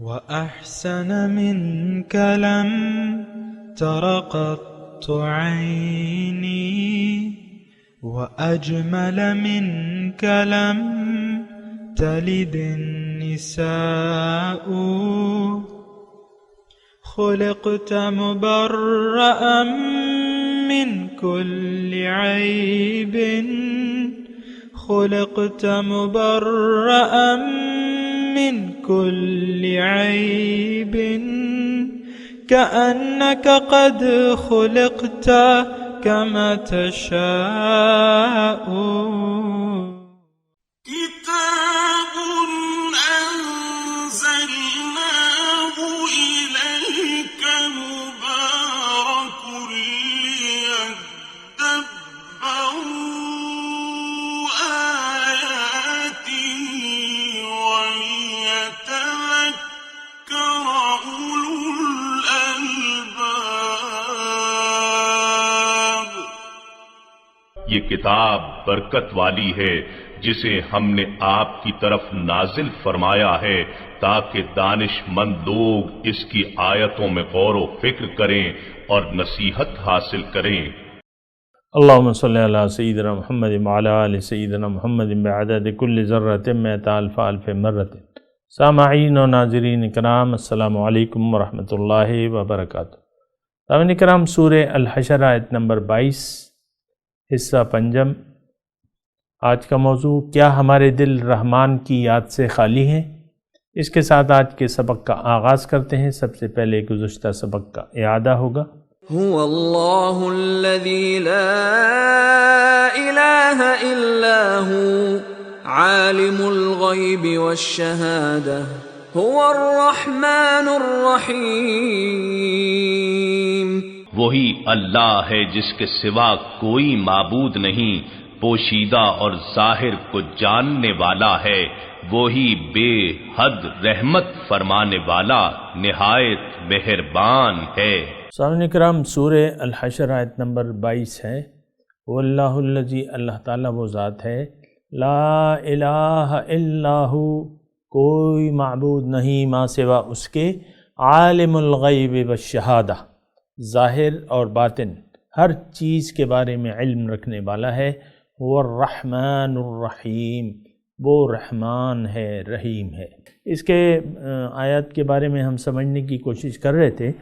وأحسن منك لم تر قط عيني وأجمل منك لم تلد النساء خلقت مبرأ من كل عيب خلقت مبرأ من كل عيب كأنك قد خلقت كما تشاء كتاب أنزلناه إليك مبارك ليدبروا آياته وليتذكر أولو الألباب۔ یہ کتاب برکت والی ہے جسے ہم نے آپ کی طرف نازل فرمایا ہے تاکہ دانش مند لوگ اس کی آیتوں میں غور و فکر کریں اور نصیحت حاصل کریں۔ اللہم صلی علی سیدنا محمد وعلی آل سیدنا محمد بعدد کل ذرۃ مئۃ الف الف مرۃ۔ سامعین و ناظرین کرام، السلام علیکم ورحمۃ اللہ وبرکاتہ۔ سامعین کرام، سورہ الحشر آیت نمبر 22، حصہ پنجم۔ آج کا موضوع، کیا ہمارے دل رحمان کی یاد سے خالی ہیں؟ اس کے ساتھ آج کے سبق کا آغاز کرتے ہیں۔ سب سے پہلے گزشتہ سبق کا اعادہ ہوگا۔ هو اللہ الذی لا الہ الا هو عالم الغیب والشہادہ هو الرحمن الرحیم۔ وہی اللہ ہے جس کے سوا کوئی معبود نہیں، پوشیدہ اور ظاہر کو جاننے والا ہے، وہی بے حد رحمت فرمانے والا نہایت مہربان ہے۔ سامعین کرام، سورہ الحشر آیت نمبر 22 ہے۔ واللہ الذی، اللہ تعالیٰ وہ ذات ہے، لا الہ الا ہو، کوئی معبود نہیں ماں سوا اس کے، عالم الغیب والشہادہ، ظاہر اور باطن ہر چیز کے بارے میں علم رکھنے والا ہے، وہ الرحمن الرحیم، وہ رحمان ہے، رحیم ہے۔ اس کے آیات کے بارے میں ہم سمجھنے کی کوشش کر رہے تھے،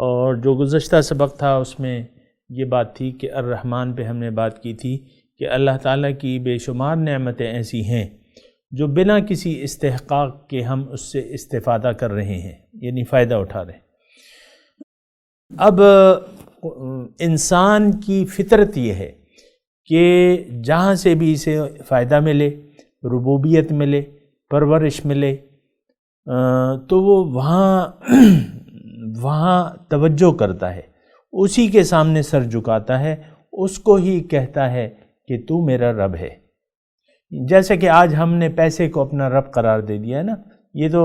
اور جو گزشتہ سبق تھا اس میں یہ بات تھی کہ الرحمن پہ ہم نے بات کی تھی کہ اللہ تعالیٰ کی بے شمار نعمتیں ایسی ہیں جو بنا کسی استحقاق کے ہم اس سے استفادہ کر رہے ہیں، یعنی فائدہ اٹھا رہے ہیں۔ اب انسان کی فطرت یہ ہے کہ جہاں سے بھی اسے فائدہ ملے، ربوبیت ملے، پرورش ملے، تو وہ وہاں توجہ کرتا ہے، اسی کے سامنے سر جھکاتا ہے، اس کو ہی کہتا ہے کہ تو میرا رب ہے۔ جیسے کہ آج ہم نے پیسے کو اپنا رب قرار دے دیا ہے نا، یہ تو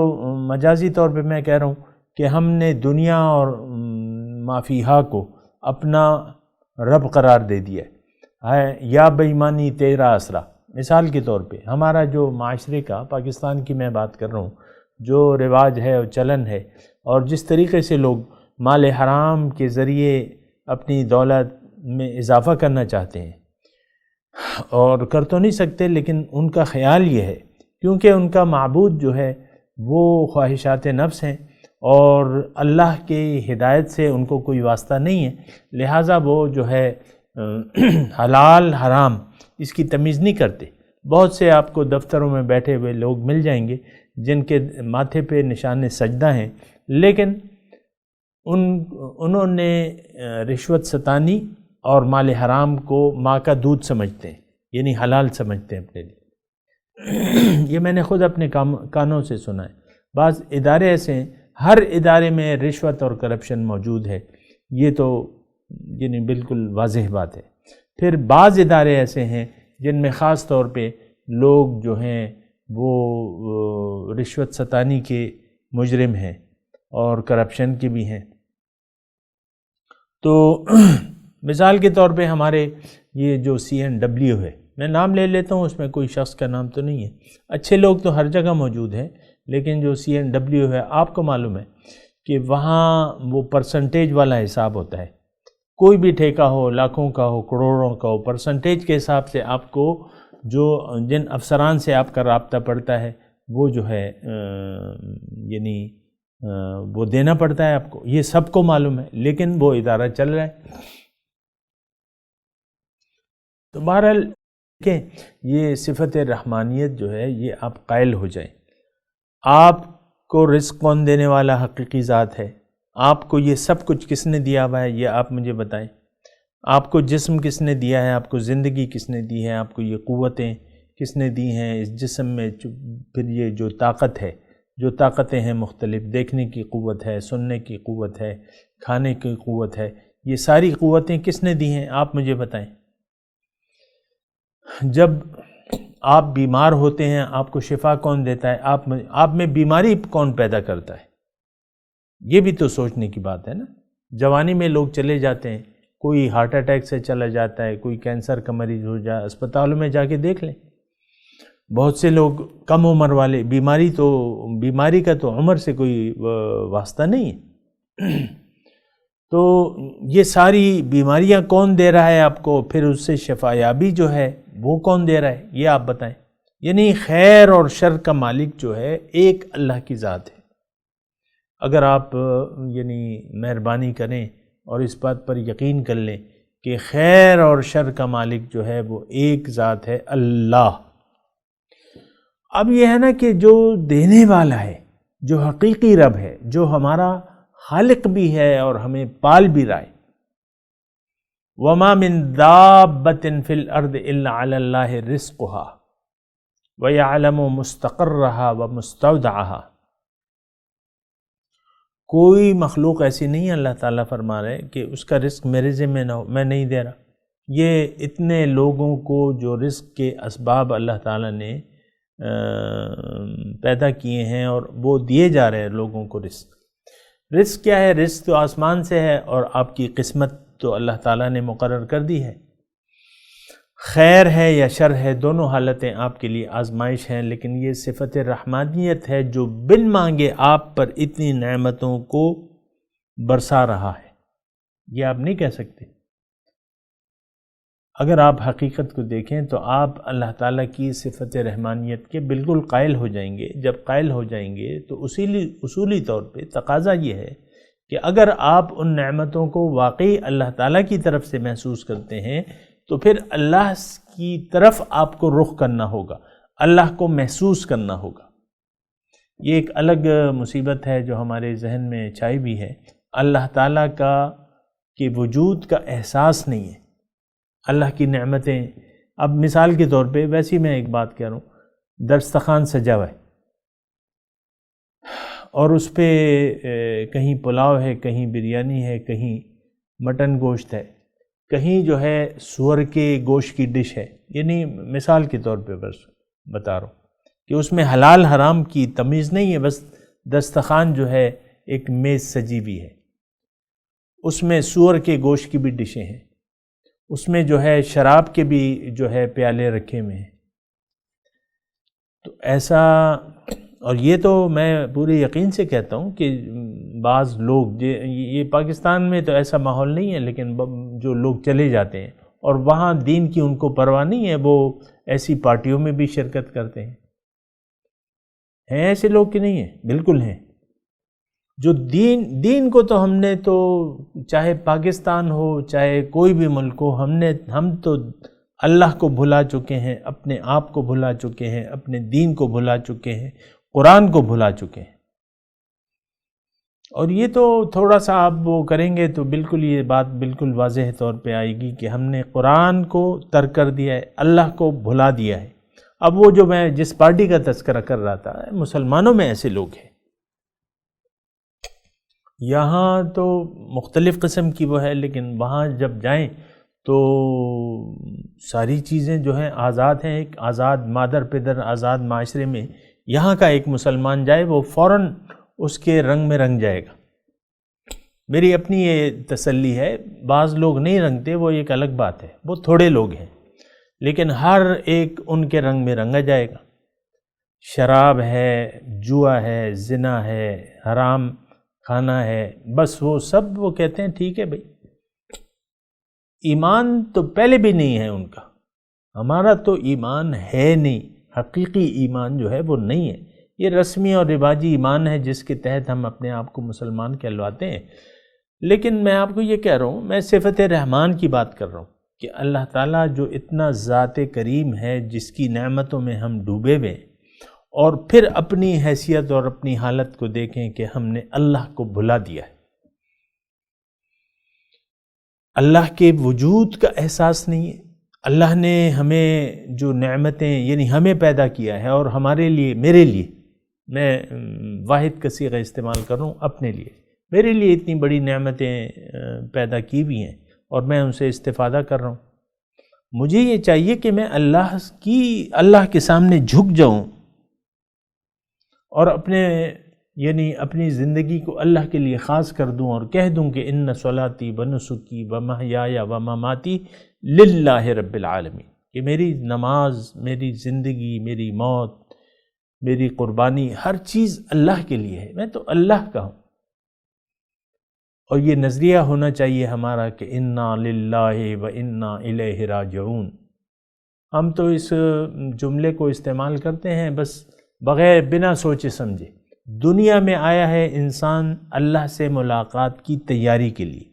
مجازی طور پہ میں کہہ رہا ہوں کہ ہم نے دنیا اور ما فیہا کو اپنا رب قرار دے دیا ہے، یا بے ایمانی تیرا آسرا۔ مثال کے طور پہ ہمارا جو معاشرے کا، پاکستان کی میں بات کر رہا ہوں، جو رواج ہے اور چلن ہے، اور جس طریقے سے لوگ مال حرام کے ذریعے اپنی دولت میں اضافہ کرنا چاہتے ہیں، اور کر تو نہیں سکتے، لیکن ان کا خیال یہ ہے کیونکہ ان کا معبود جو ہے وہ خواہشات نفس ہیں اور اللہ کی ہدایت سے ان کو کوئی واسطہ نہیں ہے، لہٰذا وہ جو ہے حلال حرام اس کی تمیز نہیں کرتے۔ بہت سے آپ کو دفتروں میں بیٹھے ہوئے لوگ مل جائیں گے جن کے ماتھے پہ نشان سجدہ ہیں، لیکن انہوں نے رشوت ستانی اور مال حرام کو ماں کا دودھ سمجھتے ہیں، یعنی حلال سمجھتے ہیں اپنے لیے۔ یہ میں نے خود اپنے کانوں سے سنا ہے۔ بعض ادارے ایسے ہیں، ہر ادارے میں رشوت اور کرپشن موجود ہے، یہ تو یعنی بالکل واضح بات ہے۔ پھر بعض ادارے ایسے ہیں جن میں خاص طور پہ لوگ جو ہیں وہ رشوت ستانی کے مجرم ہیں اور کرپشن کے بھی ہیں۔ تو مثال کے طور پہ ہمارے یہ جو CNW ہے، میں نام لے لیتا ہوں، اس میں کوئی شخص کا نام تو نہیں ہے، اچھے لوگ تو ہر جگہ موجود ہیں، لیکن جو CNW ہے آپ کو معلوم ہے کہ وہاں وہ پرسنٹیج والا حساب ہوتا ہے. کوئی بھی ٹھیکہ ہو، لاکھوں کا ہو، کروڑوں کا ہو، پرسنٹیج کے حساب سے آپ کو جو جن افسران سے آپ کا رابطہ پڑتا ہے وہ جو ہے یعنی وہ دینا پڑتا ہے آپ کو. یہ سب کو معلوم ہے، لیکن وہ ادارہ چل رہا ہے. تو بہرحال کہ یہ صفت رحمانیت جو ہے یہ آپ قائل ہو جائیں. آپ کو رزق کون دینے والا حقیقی ذات ہے؟ آپ کو یہ سب کچھ کس نے دیا ہوا ہے یہ آپ مجھے بتائیں. آپ کو جسم کس نے دیا ہے؟ آپ کو زندگی کس نے دی ہے؟ آپ کو یہ قوتیں کس نے دی ہیں اس جسم میں؟ پھر یہ جو طاقت ہے، جو طاقتیں ہیں مختلف، دیکھنے کی قوت ہے، سننے کی قوت ہے، کھانے کی قوت ہے، یہ ساری قوتیں کس نے دی ہیں آپ مجھے بتائیں. جب آپ بیمار ہوتے ہیں آپ کو شفا کون دیتا ہے؟ آپ میں بیماری کون پیدا کرتا ہے؟ یہ بھی تو سوچنے کی بات ہے نا. جوانی میں لوگ چلے جاتے ہیں، کوئی ہارٹ اٹیک سے چلا جاتا ہے، کوئی کینسر کا مریض ہو جائے، اسپتالوں میں جا کے دیکھ لیں. بہت سے لوگ کم عمر والے، بیماری کا تو عمر سے کوئی واسطہ نہیں ہے. تو یہ ساری بیماریاں کون دے رہا ہے آپ کو؟ پھر اس سے شفا یابی جو ہے وہ کون دے رہا ہے یہ آپ بتائیں. یعنی خیر اور شر کا مالک جو ہے ایک اللہ کی ذات ہے. اگر آپ یعنی مہربانی کریں اور اس بات پر یقین کر لیں کہ خیر اور شر کا مالک جو ہے وہ ایک ذات ہے، اللہ. اب یہ ہے نا کہ جو دینے والا ہے، جو حقیقی رب ہے، جو ہمارا خالق بھی ہے اور ہمیں پال بھی رہا ہے. وَمَا مِن دَابَّةٍ فِي الْأَرْضِ إِلَّا عَلَى اللَّهِ رِزْقُهَا وَيَعْلَمُ مُسْتَقَرَّهَا وَمُسْتَوْدَعَهَا. کوئی مخلوق ایسی نہیں ہے، اللہ تعالیٰ فرما رہے کہ اس کا رزق میرے ذمہ نہ ہو، میں نہیں دے رہا. یہ اتنے لوگوں کو جو رزق کے اسباب اللہ تعالیٰ نے پیدا کیے ہیں اور وہ دیے جا رہے ہیں لوگوں کو رزق. رزق کیا ہے؟ رزق تو آسمان سے ہے اور آپ کی قسمت تو اللہ تعالیٰ نے مقرر کر دی ہے. خیر ہے یا شر ہے، دونوں حالتیں آپ کے لیے آزمائش ہیں. لیکن یہ صفت رحمانیت ہے جو بن مانگے آپ پر اتنی نعمتوں کو برسا رہا ہے. یہ آپ نہیں کہہ سکتے. اگر آپ حقیقت کو دیکھیں تو آپ اللہ تعالیٰ کی صفت رحمانیت کے بالکل قائل ہو جائیں گے. جب قائل ہو جائیں گے تو اصولی طور پہ تقاضا یہ ہے کہ اگر آپ ان نعمتوں کو واقعی اللہ تعالیٰ کی طرف سے محسوس کرتے ہیں تو پھر اللہ کی طرف آپ کو رخ کرنا ہوگا، اللہ کو محسوس کرنا ہوگا. یہ ایک الگ مصیبت ہے جو ہمارے ذہن میں چھائی بھی ہے. اللہ تعالیٰ کے وجود کا احساس نہیں ہے، اللہ کی نعمتیں. اب مثال کے طور پہ ویسے میں ایک بات کہہ رہا ہوں، دسترخوان سجا ہوا ہے اور اس پہ کہیں پلاؤ ہے، کہیں بریانی ہے، کہیں مٹن گوشت ہے، کہیں جو ہے سور کے گوشت کی ڈش ہے. یعنی مثال کے طور پہ بس بتا رہا ہوں کہ اس میں حلال حرام کی تمیز نہیں ہے، بس دسترخوان جو ہے ایک میز سجی بھی ہے، اس میں سور کے گوشت کی بھی ڈشیں ہیں، اس میں جو ہے شراب کے بھی جو ہے پیالے رکھے ہوئے ہیں. تو ایسا، اور یہ تو میں پورے یقین سے کہتا ہوں کہ بعض لوگ یہ پاکستان میں تو ایسا ماحول نہیں ہے، لیکن جو لوگ چلے جاتے ہیں اور وہاں دین کی ان کو پرواہ نہیں ہے، وہ ایسی پارٹیوں میں بھی شرکت کرتے ہیں. ایسے لوگ کہ نہیں ہیں؟ بالکل ہیں. جو دین کو تو ہم نے تو چاہے پاکستان ہو چاہے کوئی بھی ملک ہو، ہم تو اللہ کو بھلا چکے ہیں، اپنے آپ کو بھلا چکے ہیں، اپنے دین کو بھلا چکے ہیں، قرآن کو بھلا چکے ہیں. اور یہ تو تھوڑا سا آپ وہ کریں گے تو بالکل یہ بات بالکل واضح طور پہ آئے گی کہ ہم نے قرآن کو ترک کر دیا ہے، اللہ کو بھلا دیا ہے. اب وہ جو میں جس پارٹی کا تذکرہ کر رہا تھا، مسلمانوں میں ایسے لوگ ہیں. یہاں تو مختلف قسم کی وہ ہے، لیکن وہاں جب جائیں تو ساری چیزیں جو ہیں آزاد ہیں. ایک آزاد مادر پدر آزاد معاشرے میں یہاں کا ایک مسلمان جائے وہ فوراً اس کے رنگ میں رنگ جائے گا. میری اپنی یہ تسلی ہے. بعض لوگ نہیں رنگتے، وہ ایک الگ بات ہے، وہ تھوڑے لوگ ہیں، لیکن ہر ایک ان کے رنگ میں رنگا جائے گا. شراب ہے، جوا ہے، زنا ہے، حرام کھانا ہے، بس وہ سب وہ کہتے ہیں ٹھیک ہے بھائی۔ ایمان تو پہلے بھی نہیں ہے ان کا، ہمارا تو ایمان ہے نہیں، حقیقی ایمان جو ہے وہ نہیں ہے، یہ رسمی اور رواجی ایمان ہے جس کے تحت ہم اپنے آپ کو مسلمان کہلواتے ہیں۔ لیکن میں آپ کو یہ کہہ رہا ہوں، میں صفت رحمان کی بات کر رہا ہوں کہ اللہ تعالیٰ جو اتنا ذات کریم ہے، جس کی نعمتوں میں ہم ڈوبے ہوئے، اور پھر اپنی حیثیت اور اپنی حالت کو دیکھیں کہ ہم نے اللہ کو بھلا دیا ہے، اللہ کے وجود کا احساس نہیں ہے۔ اللہ نے ہمیں جو نعمتیں، یعنی ہمیں پیدا کیا ہے، اور ہمارے لیے، میرے لیے، میں واحد کا صیغہ استعمال کر رہا ہوں، اپنے لیے، میرے لیے اتنی بڑی نعمتیں پیدا کی ہوئی ہیں اور میں ان سے استفادہ کر رہا ہوں۔ مجھے یہ چاہیے کہ میں اللہ کے سامنے جھک جاؤں اور اپنی زندگی کو اللہ کے لیے خاص کر دوں اور کہہ دوں کہ ان صلاتی ونسکی ومحیایا ومماتی للہ رب العالمین، کہ میری نماز، میری زندگی، میری موت، میری قربانی، ہر چیز اللہ کے لیے ہے، میں تو اللہ کا ہوں۔ اور یہ نظریہ ہونا چاہیے ہمارا کہ انا للہ و انا الیہ راجعون۔ ہم تو اس جملے کو استعمال کرتے ہیں بس بغیر بنا سوچے سمجھے۔ دنیا میں آیا ہے انسان اللہ سے ملاقات کی تیاری کے لیے،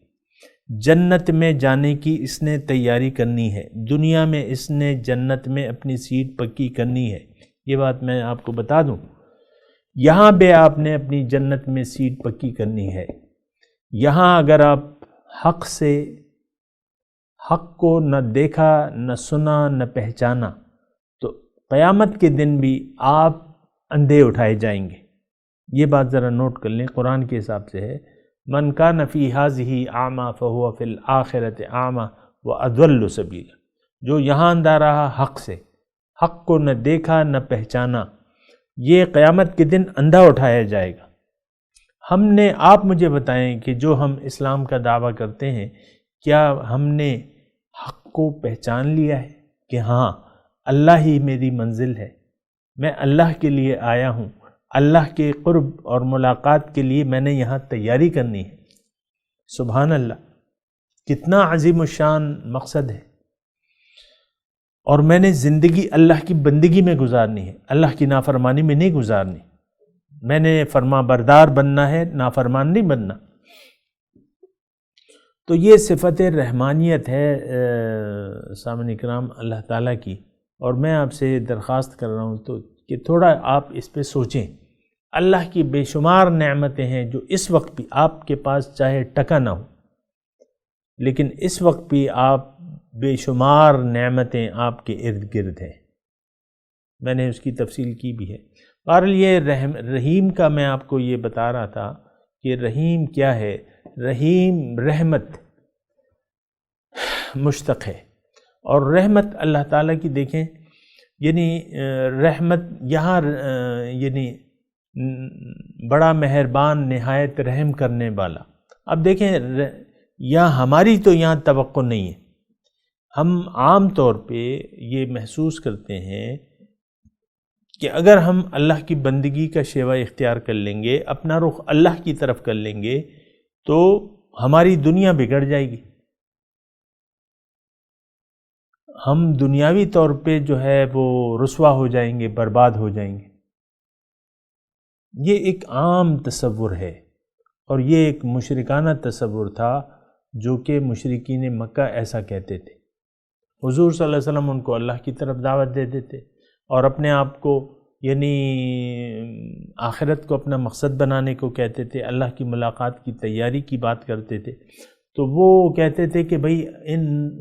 جنت میں جانے کی اس نے تیاری کرنی ہے، دنیا میں اس نے جنت میں اپنی سیٹ پکی کرنی ہے۔ یہ بات میں آپ کو بتا دوں، یہاں بھی آپ نے اپنی جنت میں سیٹ پکی کرنی ہے۔ یہاں اگر آپ حق کو نہ دیکھا، نہ سنا، نہ پہچانا، تو قیامت کے دن بھی آپ اندھے اٹھائے جائیں گے۔ یہ بات ذرا نوٹ کر لیں، قرآن کے حساب سے ہے، من کان فی ھذہ اعمی فہو فی الآخرۃ اعمی واضل سبیلا۔ جو یہاں اندھا رہا حق سے، حق کو نہ دیکھا نہ پہچانا، یہ قیامت کے دن اندھا اٹھایا جائے گا۔ آپ مجھے بتائیں کہ جو ہم اسلام کا دعویٰ کرتے ہیں، کیا ہم نے حق کو پہچان لیا ہے کہ ہاں اللہ ہی میری منزل ہے، میں اللہ کے لیے آیا ہوں، اللہ کے قرب اور ملاقات کے لیے میں نے یہاں تیاری کرنی ہے۔ سبحان اللہ، کتنا عظیم الشان مقصد ہے۔ اور میں نے زندگی اللہ کی بندگی میں گزارنی ہے، اللہ کی نافرمانی میں نہیں گزارنی۔ میں نے فرما بردار بننا ہے، نافرمان نہیں بننا۔ تو یہ صفت رحمانیت ہے سامعین کرام اللہ تعالیٰ کی، اور میں آپ سے درخواست کر رہا ہوں کہ تھوڑا آپ اس پہ سوچیں۔ اللہ کی بے شمار نعمتیں ہیں جو اس وقت بھی آپ کے پاس چاہے ٹکا نہ ہو، لیکن اس وقت بھی آپ بے شمار نعمتیں آپ کے ارد گرد ہیں۔ میں نے اس کی تفصیل کی بھی ہے۔ بہرحال یہ رحیم کا میں آپ کو یہ بتا رہا تھا کہ رحیم کیا ہے۔ رحیم رحمت مشتق ہے، اور رحمت اللہ تعالیٰ کی دیکھیں، یعنی رحمت یہاں یعنی بڑا مہربان، نہایت رحم کرنے والا۔ اب دیکھیں یہاں ہماری تو یہاں توقع نہیں ہے، ہم عام طور پہ یہ محسوس کرتے ہیں کہ اگر ہم اللہ کی بندگی کا شیوہ اختیار کر لیں گے، اپنا رخ اللہ کی طرف کر لیں گے، تو ہماری دنیا بگڑ جائے گی، ہم دنیاوی طور پہ جو ہے وہ رسوا ہو جائیں گے، برباد ہو جائیں گے۔ یہ ایک عام تصور ہے، اور یہ ایک مشرکانہ تصور تھا جو کہ مشرکین مکہ ایسا کہتے تھے۔ حضور صلی اللہ علیہ وسلم ان کو اللہ کی طرف دعوت دیتے تھے، اور اپنے آپ کو یعنی آخرت کو اپنا مقصد بنانے کو کہتے تھے، اللہ کی ملاقات کی تیاری کی بات کرتے تھے۔ تو وہ کہتے تھے کہ بھئی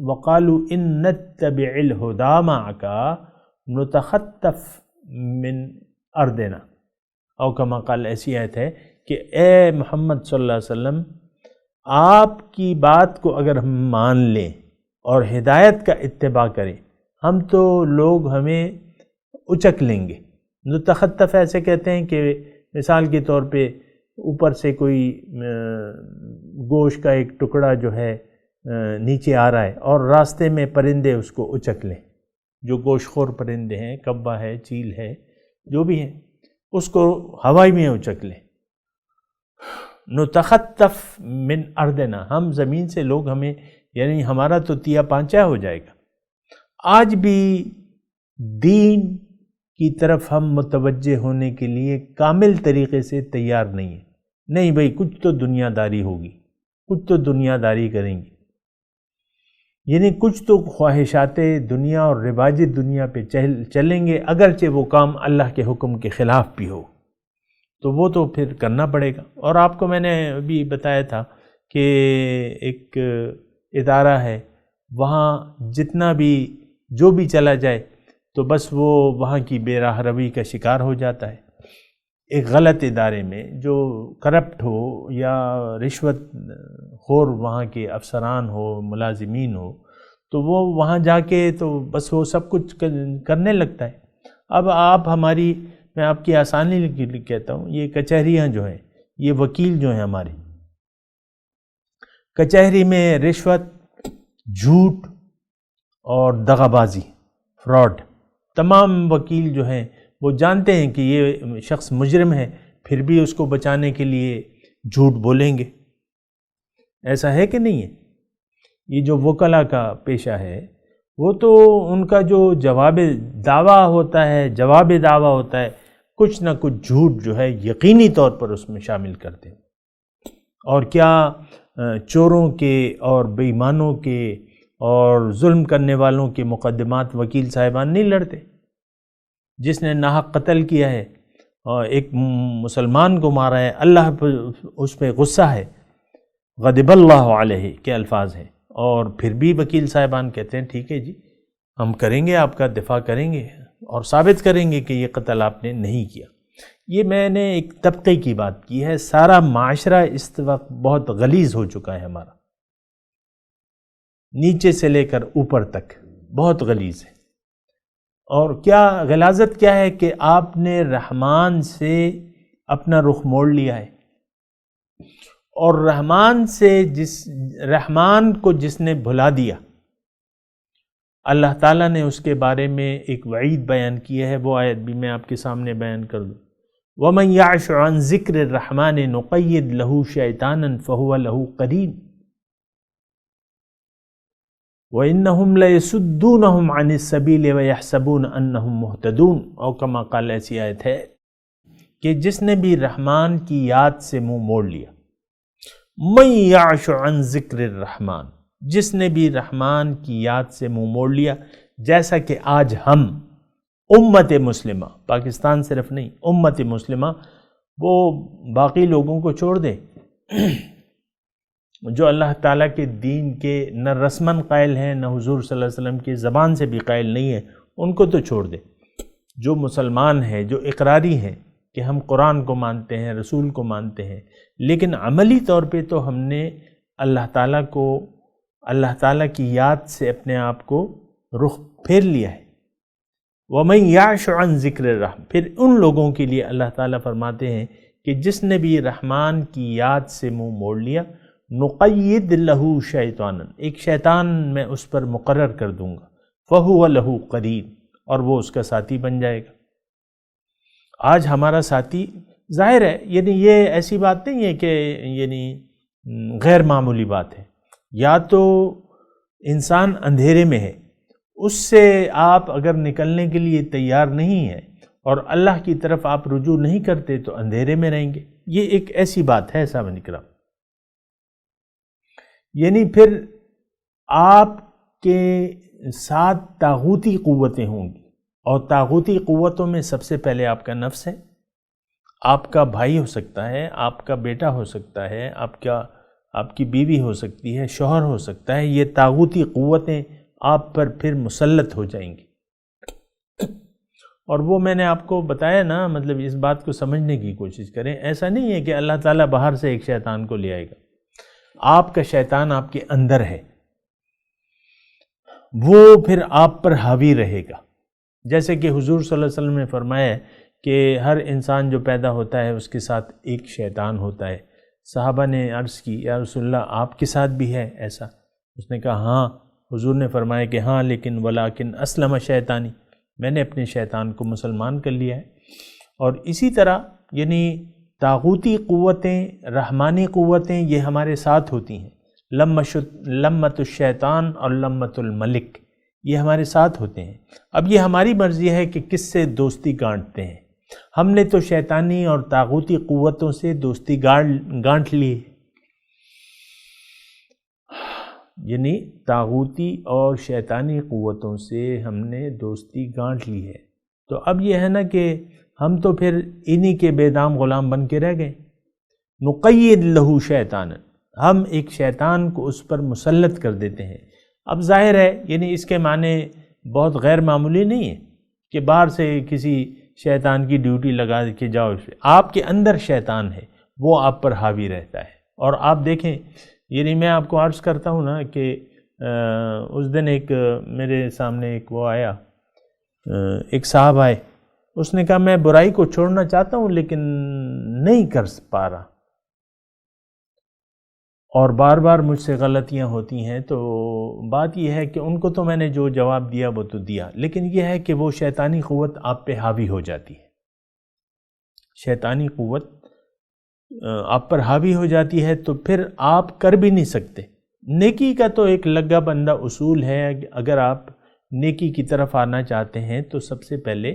وقالوا ان نتبع الہدی معک نتخطف من ارضنا، او کما قال، ایسی آیت ہے کہ اے محمد صلی اللہ علیہ وسلم، آپ کی بات کو اگر ہم مان لیں اور ہدایت کا اتباع کریں، ہم تو لوگ ہمیں اچک لیں گے۔ نتخطف ایسے کہتے ہیں کہ مثال کے طور پہ اوپر سے کوئی گوشت کا ایک ٹکڑا جو ہے نیچے آ رہا ہے، اور راستے میں پرندے اس کو اچک لیں، جو گوشت خور پرندے ہیں، کبا ہے، چیل ہے، جو بھی ہے اس کو ہوائی میں اچک لیں. نتخطف من ارضنا، ہم زمین سے لوگ ہمیں یعنی ہمارا تو تیا پانچا ہو جائے گا. آج بھی دین کی طرف ہم متوجہ ہونے کے لیے کامل طریقے سے تیار نہیں ہیں. نہیں بھائی کچھ تو دنیا داری ہوگی، کچھ تو دنیا داری کریں گے، یعنی کچھ تو خواہشات دنیا اور رواج دنیا پہ چلیں گے، اگرچہ وہ کام اللہ کے حکم کے خلاف بھی ہو تو وہ تو پھر کرنا پڑے گا. اور آپ کو میں نے ابھی بتایا تھا کہ ایک ادارہ ہے، وہاں جتنا بھی جو بھی چلا جائے تو بس وہ وہاں کی بے راہ روی کا شکار ہو جاتا ہے. ایک غلط ادارے میں جو کرپٹ ہو یا رشوت خور وہاں کے افسران ہو، ملازمین ہو، تو وہ وہاں جا کے تو بس وہ سب کچھ کرنے لگتا ہے. اب آپ ہماری، میں آپ کی آسانی کے لیے کہتا ہوں، یہ کچہریاں جو ہیں، یہ وکیل جو ہیں ہمارے، کچہری میں رشوت، جھوٹ اور دغا بازی، فراڈ، تمام وکیل جو ہیں وہ جانتے ہیں کہ یہ شخص مجرم ہے، پھر بھی اس کو بچانے کے لیے جھوٹ بولیں گے. ایسا ہے کہ نہیں ہے؟ یہ جو وکلا کا پیشہ ہے وہ تو ان کا جو جواب دعویٰ ہوتا ہے، جواب دعویٰ ہوتا ہے، کچھ نہ کچھ جھوٹ جو ہے یقینی طور پر اس میں شامل کرتے ہیں. اور کیا چوروں کے اور بے ایمانوں کے اور ظلم کرنے والوں کے مقدمات وکیل صاحبان نہیں لڑتے؟ جس نے ناحق قتل کیا ہے اور ایک مسلمان کو مارا ہے، اللہ اس پہ غصہ ہے، غضب اللہ علیہ کے الفاظ ہیں، اور پھر بھی وکیل صاحبان کہتے ہیں ٹھیک ہے جی ہم کریں گے، آپ کا دفاع کریں گے اور ثابت کریں گے کہ یہ قتل آپ نے نہیں کیا. یہ میں نے ایک طبقے کی بات کی ہے. سارا معاشرہ اس وقت بہت غلیظ ہو چکا ہے ہمارا، نیچے سے لے کر اوپر تک بہت غلیظ ہے. اور کیا غلاظت کیا ہے کہ آپ نے رحمان سے اپنا رخ موڑ لیا ہے، اور رحمان کو جس نے بھلا دیا، اللہ تعالیٰ نے اس کے بارے میں ایک وعید بیان کی ہے. وہ آیت بھی میں آپ کے سامنے بیان کر دوں. وَمَنْ يَعْشُ عَنْ ذِكْرِ الرَّحْمَنِ نُقَيِّدْ لَهُ شَيْطَانًا فَهُوَ لَهُ قَرِينٌ وَإِنَّهُمْ لَيَصُدُّونَهُمْ عَنِ السَّبِيلِ وَيَحْسَبُونَ أَنَّهُمْ مُهْتَدُونَ. اور کما قال، ایسی آیت ہے کہ جس نے بھی رحمان کی یاد سے منہ موڑ لیا، مَن يَعْشُ عَنْ ذِكْرِ الرَّحْمَنِ، جس نے بھی رحمان کی یاد سے منہ موڑ لیا. جیسا کہ آج ہم امت مسلمہ، پاکستان صرف نہیں، امت مسلمہ، وہ باقی لوگوں کو چھوڑ دے جو اللہ تعالیٰ کے دین کے نہ رسماً قائل ہیں، نہ حضور صلی اللہ علیہ وسلم کی زبان سے بھی قائل نہیں ہیں، ان کو تو چھوڑ دے. جو مسلمان ہیں، جو اقراری ہیں کہ ہم قرآن کو مانتے ہیں، رسول کو مانتے ہیں، لیکن عملی طور پہ تو ہم نے اللہ تعالیٰ کی یاد سے اپنے آپ کو رخ پھیر لیا ہے. وَمَنْ يَعْشُ عَنْ ذِكْرِ الرَّحْمَنِ، پھر ان لوگوں کے لیے اللہ تعالیٰ فرماتے ہیں کہ جس نے بھی رحمان کی یاد سے منہ موڑ لیا، نُقَيِّدْ لَهُ شَيْطَانًا، ایک شیطان میں اس پر مقرر کر دوں گا، فَهُوَ لَهُ قَرِينٌ، اور وہ اس کا ساتھی بن جائے گا. آج ہمارا ساتھی ظاہر ہے، یعنی یہ ایسی بات نہیں ہے کہ یعنی غیر معمولی بات ہے. یا تو انسان اندھیرے میں ہے، اس سے آپ اگر نکلنے کے لیے تیار نہیں ہیں اور اللہ کی طرف آپ رجوع نہیں کرتے تو اندھیرے میں رہیں گے. یہ ایک ایسی بات ہے صاحب اکرام. یعنی پھر آپ کے ساتھ طاغوتی قوتیں ہوں گی، اور طاغوتی قوتوں میں سب سے پہلے آپ کا نفس ہے. آپ کا بھائی ہو سکتا ہے، آپ کا بیٹا ہو سکتا ہے، آپ کی بیوی ہو سکتی ہے، شوہر ہو سکتا ہے. یہ طاغوتی قوتیں آپ پر پھر مسلط ہو جائیں گی. اور وہ میں نے آپ کو بتایا نا، مطلب اس بات کو سمجھنے کی کوشش کریں. ایسا نہیں ہے کہ اللہ تعالیٰ باہر سے ایک شیطان کو لے آئے گا. آپ کا شیطان آپ کے اندر ہے، وہ پھر آپ پر حاوی رہے گا. جیسے کہ حضور صلی اللہ علیہ وسلم نے فرمایا ہے کہ ہر انسان جو پیدا ہوتا ہے اس کے ساتھ ایک شیطان ہوتا ہے. صحابہ نے عرض کی یا رسول اللہ آپ کے ساتھ بھی ہے ایسا؟ اس نے کہا ہاں. حضور نے فرمایا کہ ہاں لیکن ولیکن اسلم شیطانی، میں نے اپنے شیطان کو مسلمان کر لیا ہے. اور اسی طرح یعنی طاغوتی قوتیں، رحمانی قوتیں یہ ہمارے ساتھ ہوتی ہیں، لمت الشیطان اور لمت الملک یہ ہمارے ساتھ ہوتے ہیں۔ اب یہ ہماری مرضی ہے کہ کس سے دوستی گانٹتے ہیں۔ ہم نے تو شیطانی اور طاغوتی قوتوں سے دوستی گانٹ لی ہے، یعنی طاغوتی اور شیطانی قوتوں سے ہم نے دوستی گانٹ لی ہے۔ تو اب یہ ہے نا کہ ہم تو پھر انہی کے بے دام غلام بن کے رہ گئے۔ نقید لہو شیطان، ہم ایک شیطان کو اس پر مسلط کر دیتے ہیں۔ اب ظاہر ہے یعنی اس کے معنی بہت غیر معمولی نہیں ہے کہ باہر سے کسی شیطان کی ڈیوٹی لگا کے جاؤ، آپ کے اندر شیطان ہے، وہ آپ پر حاوی رہتا ہے۔ اور آپ دیکھیں یعنی میں آپ کو عرض کرتا ہوں نا کہ اس دن ایک میرے سامنے ایک وہ آیا، ایک صاحب آئے، اس نے کہا میں برائی کو چھوڑنا چاہتا ہوں لیکن نہیں کر پا رہا، اور بار بار مجھ سے غلطیاں ہوتی ہیں۔ تو بات یہ ہے کہ ان کو تو میں نے جو جواب دیا وہ تو دیا، لیکن یہ ہے کہ وہ شیطانی قوت آپ پہ حاوی ہو جاتی ہے، شیطانی قوت آپ پر حاوی ہو جاتی ہے، تو پھر آپ کر بھی نہیں سکتے۔ نیکی کا تو ایک لگا بندہ اصول ہے، اگر آپ نیکی کی طرف آنا چاہتے ہیں تو سب سے پہلے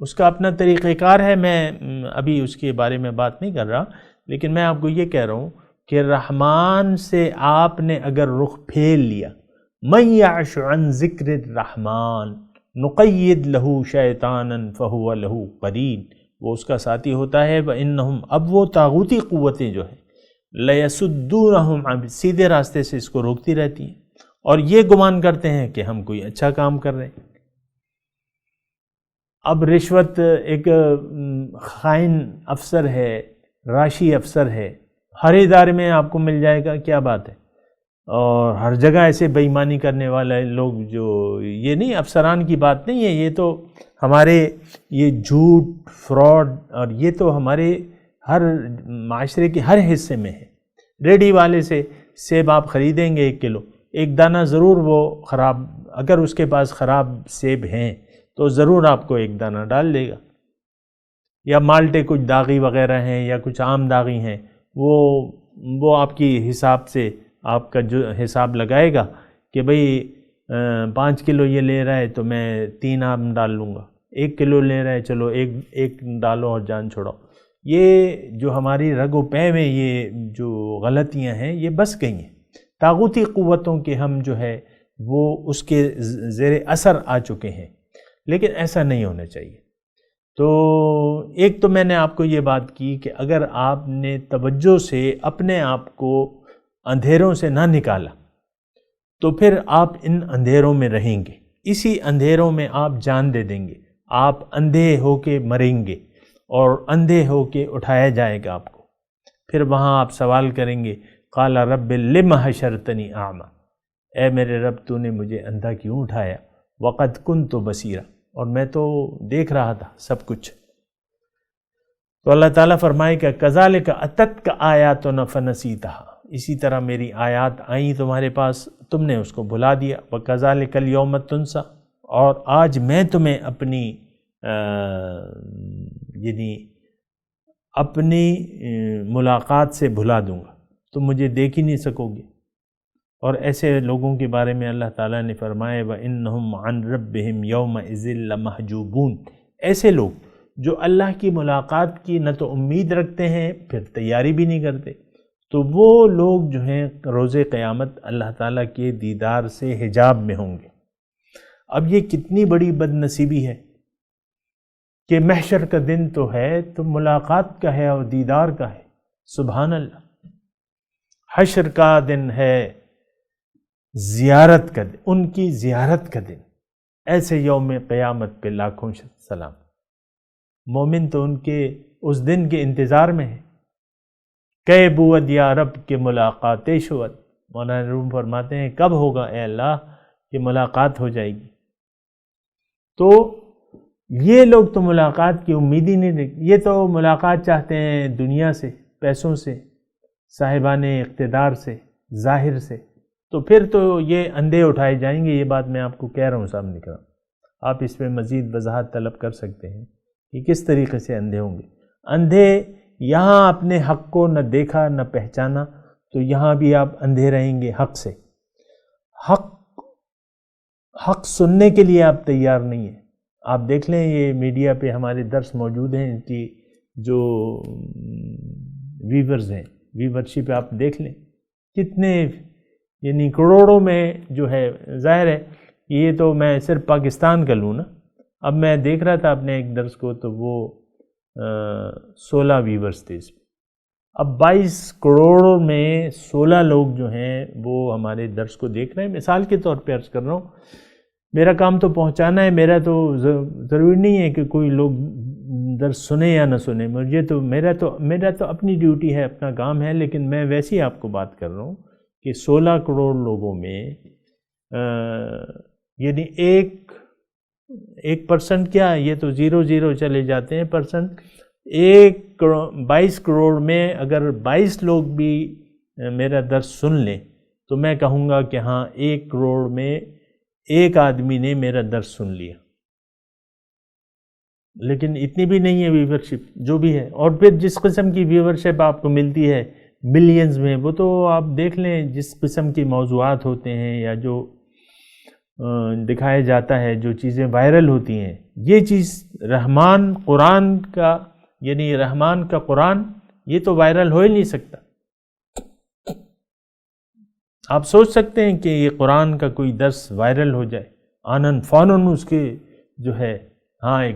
اس کا اپنا طریقہ کار ہے، میں ابھی اس کے بارے میں بات نہیں کر رہا، لیکن میں آپ کو یہ کہہ رہا ہوں کہ رحمان سے آپ نے اگر رخ پھیر لیا، من یعش عن ذکر الرحمن نقید لہو شیطانا فہو لہو قرین، وہ اس کا ساتھی ہوتا ہے۔ وَإِنَّهُمْ، اب وہ طاغوتی قوتیں جو ہیں لَيَسُدُّونَهُمْ عَنْ، سیدھے راستے سے اس کو روکتی رہتی ہیں، اور یہ گمان کرتے ہیں کہ ہم کوئی اچھا کام کر رہے ہیں۔ اب رشوت ایک خائن افسر ہے، راشی افسر ہے، ہر ادارے میں آپ کو مل جائے گا، کیا بات ہے، اور ہر جگہ ایسے بے ایمانی کرنے والے لوگ، جو یہ نہیں افسران کی بات نہیں ہے، یہ تو ہمارے یہ جھوٹ فراڈ، اور یہ تو ہمارے ہر معاشرے کے ہر حصے میں ہے۔ ریڈی والے سے سیب آپ خریدیں گے 1 کلو، ایک دانہ ضرور وہ خراب، اگر اس کے پاس خراب سیب ہیں تو ضرور آپ کو 1 دانہ ڈال دے گا، یا مالٹے کچھ داغی وغیرہ ہیں یا کچھ عام داغی ہیں، وہ آپ کی حساب سے آپ کا جو حساب لگائے گا کہ بھئی 5 کلو یہ لے رہا ہے تو میں 3 عام ڈال لوں گا، 1 کلو لے رہا ہے چلو ایک ڈالو اور جان چھوڑو۔ یہ جو ہماری رگ و پے میں یہ جو غلطیاں ہیں یہ بس گئی ہیں، طاغوتی قوتوں کے ہم جو ہے وہ اس کے زیر اثر آ چکے ہیں، لیکن ایسا نہیں ہونا چاہیے۔ تو ایک تو میں نے آپ کو یہ بات کی کہ اگر آپ نے توجہ سے اپنے آپ کو اندھیروں سے نہ نکالا تو پھر آپ ان اندھیروں میں رہیں گے، اسی اندھیروں میں آپ جان دے دیں گے، آپ اندھے ہو کے مریں گے اور اندھے ہو کے اٹھایا جائے گا آپ کو۔ پھر وہاں آپ سوال کریں گے، قال رب لم حشرتنی اعمی، اے میرے رب تو نے مجھے اندھا کیوں اٹھایا، وقد کنت بصیرا، اور میں تو دیکھ رہا تھا سب کچھ۔ تو اللہ تعالیٰ فرمائے کہ کذالک اتتک آیاتنا فنسیتہا، اسی طرح میری آیات آئیں تمہارے پاس، تم نے اس کو بھلا دیا۔ وکذالک الیوم تنسیٰ، اور آج میں تمہیں اپنی یعنی اپنی ملاقات سے بھلا دوں گا، تم مجھے دیکھ ہی نہیں سکو گے۔ اور ایسے لوگوں کے بارے میں اللہ تعالیٰ نے فرمایا وَإِنَّهُمْ عَنْ رَبِّهِمْ يَوْمَئِذٍ لَمَحْجُوبُونَ، ایسے لوگ جو اللہ کی ملاقات کی نہ تو امید رکھتے ہیں پھر تیاری بھی نہیں کرتے، تو وہ لوگ جو ہیں روز قیامت اللہ تعالیٰ کے دیدار سے حجاب میں ہوں گے۔ اب یہ کتنی بڑی بد نصیبی ہے کہ محشر کا دن تو ہے تو ملاقات کا ہے اور دیدار کا ہے، سبحان اللہ۔ حشر کا دن ہے زیارت کا دن، ان کی زیارت کا دن، ایسے یوم قیامت پہ لاکھوں سلام۔ مومن تو ان کے اس دن کے انتظار میں ہے۔ کہ بود یا رب کے ملاقات شود، مولانا روم فرماتے ہیں کب ہوگا اے اللہ کہ ملاقات ہو جائے گی۔ تو یہ لوگ تو ملاقات کی امید ہی نہیں رکھتے، یہ تو ملاقات چاہتے ہیں دنیا سے، پیسوں سے، صاحبان اقتدار سے، ظاہر سے، تو پھر تو یہ اندھے اٹھائے جائیں گے۔ یہ بات میں آپ کو کہہ رہا ہوں سامنے کا، آپ اس میں مزید وضاحت طلب کر سکتے ہیں کہ کس طریقے سے اندھے ہوں گے. اندھے یہاں اپنے حق کو نہ دیکھا نہ پہچانا تو یہاں بھی آپ اندھے رہیں گے حق سے. حق سننے کے لیے آپ تیار نہیں ہیں. آپ دیکھ لیں یہ میڈیا پہ ہمارے درس موجود ہیں، ان کی جو ویورز ہیں، ویورشپ آپ دیکھ لیں کتنے، یعنی کروڑوں میں جو ہے. ظاہر ہے یہ تو میں صرف پاکستان کا لوں نا. اب میں دیکھ رہا تھا اپنے ایک درس کو تو وہ 16 ویورز تھے اس میں. اب 22 کروڑ میں 16 لوگ جو ہیں وہ ہمارے درس کو دیکھ رہے ہیں. مثال کے طور پہ عرض کر رہا ہوں، میرا کام تو پہنچانا ہے، میرا تو ضروری نہیں ہے کہ کوئی لوگ درس سنیں یا نہ سنیں. مجھے تو میرا تو اپنی ڈیوٹی ہے، اپنا کام ہے. لیکن میں ویسے ہی آپ کو بات کر رہا ہوں کہ 16 کروڑ لوگوں میں یعنی 1% کیا، یہ تو 0 چلے جاتے ہیں پرسنٹ. 22 کروڑ میں اگر 22 لوگ بھی میرا درس سن لیں تو میں کہوں گا کہ ہاں 1 کروڑ میں ایک آدمی نے میرا درس سن لیا. لیکن اتنی بھی نہیں ہے ویورشپ جو بھی ہے. اور پھر جس قسم کی ویورشپ آپ کو ملتی ہے ملینز میں، وہ تو آپ دیکھ لیں جس قسم کے موضوعات ہوتے ہیں یا جو دکھایا جاتا ہے، جو چیزیں وائرل ہوتی ہیں. یہ چیز رحمان قرآن کا، یعنی رحمان کا قرآن، یہ تو وائرل ہو ہی نہیں سکتا. آپ سوچ سکتے ہیں کہ یہ قرآن کا کوئی درس وائرل ہو جائے آنن فانن، اس کے جو ہے ہاں ایک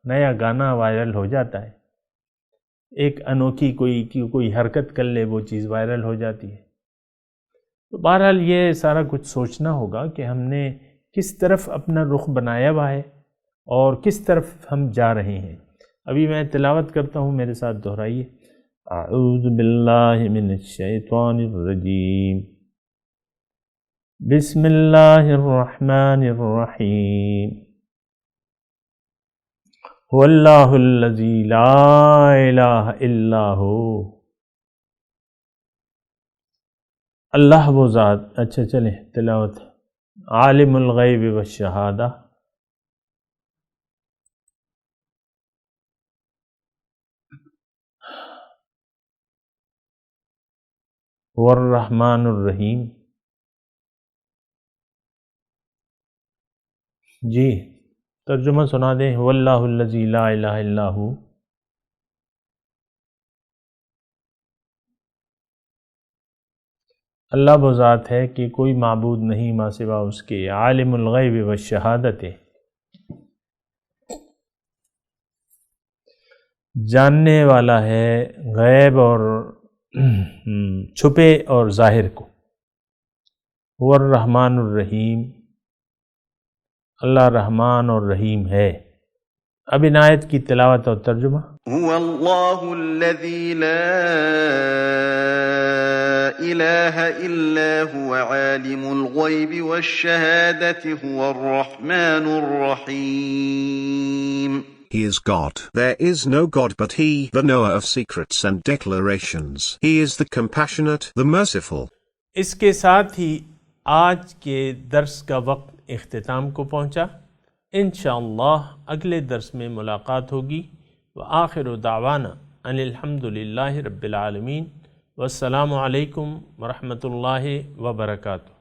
نیا گانا وائرل ہو جاتا ہے، ایک انوکھی کوئی حرکت کر لے وہ چیز وائرل ہو جاتی ہے. تو بہرحال یہ سارا کچھ سوچنا ہوگا کہ ہم نے کس طرف اپنا رخ بنایا ہوا ہے اور کس طرف ہم جا رہے ہیں. ابھی میں تلاوت کرتا ہوں، میرے ساتھ دہرائیے. اعوذ باللہ من الشیطان الرجیم، بسم اللہ الرحمن الرحیم. هو اللہ الذی لا الہ الا ہو. اللہ وہ ذات، اچھا چلیں تلاوت. عالم الغیب والشہادہ، هو الرحمن الرحیم. جی ترجمہ سنا دیں. هو اللہ الذی لا الہ الا ہو. اللہ وہ ذات ہے کہ کوئی معبود نہیں ماں سوا اس کے. عالم الغیب والشہادت، جاننے والا ہے غیب اور چھپے اور ظاہر کو. هو الرحمن الرحیم، اللہ رحمان اور رحیم ہے. اب ان آیت کی تلاوت اور ترجمہ. هو اللہ الذی لا الہ الا هو عالم الغیب والشہادۃ هو الرحمن الرحیم. He is God. There is no God but He, the knower of secrets and declarations. He is the compassionate, the merciful. اس کے ساتھ ہی آج کے درس کا وقت اختتام کو پہنچا. انشاءاللہ اگلے درس میں ملاقات ہوگی. وآخر دعوانا ان الحمد للہ رب العالمین. والسلام علیکم ورحمۃ اللہ وبرکاتہ.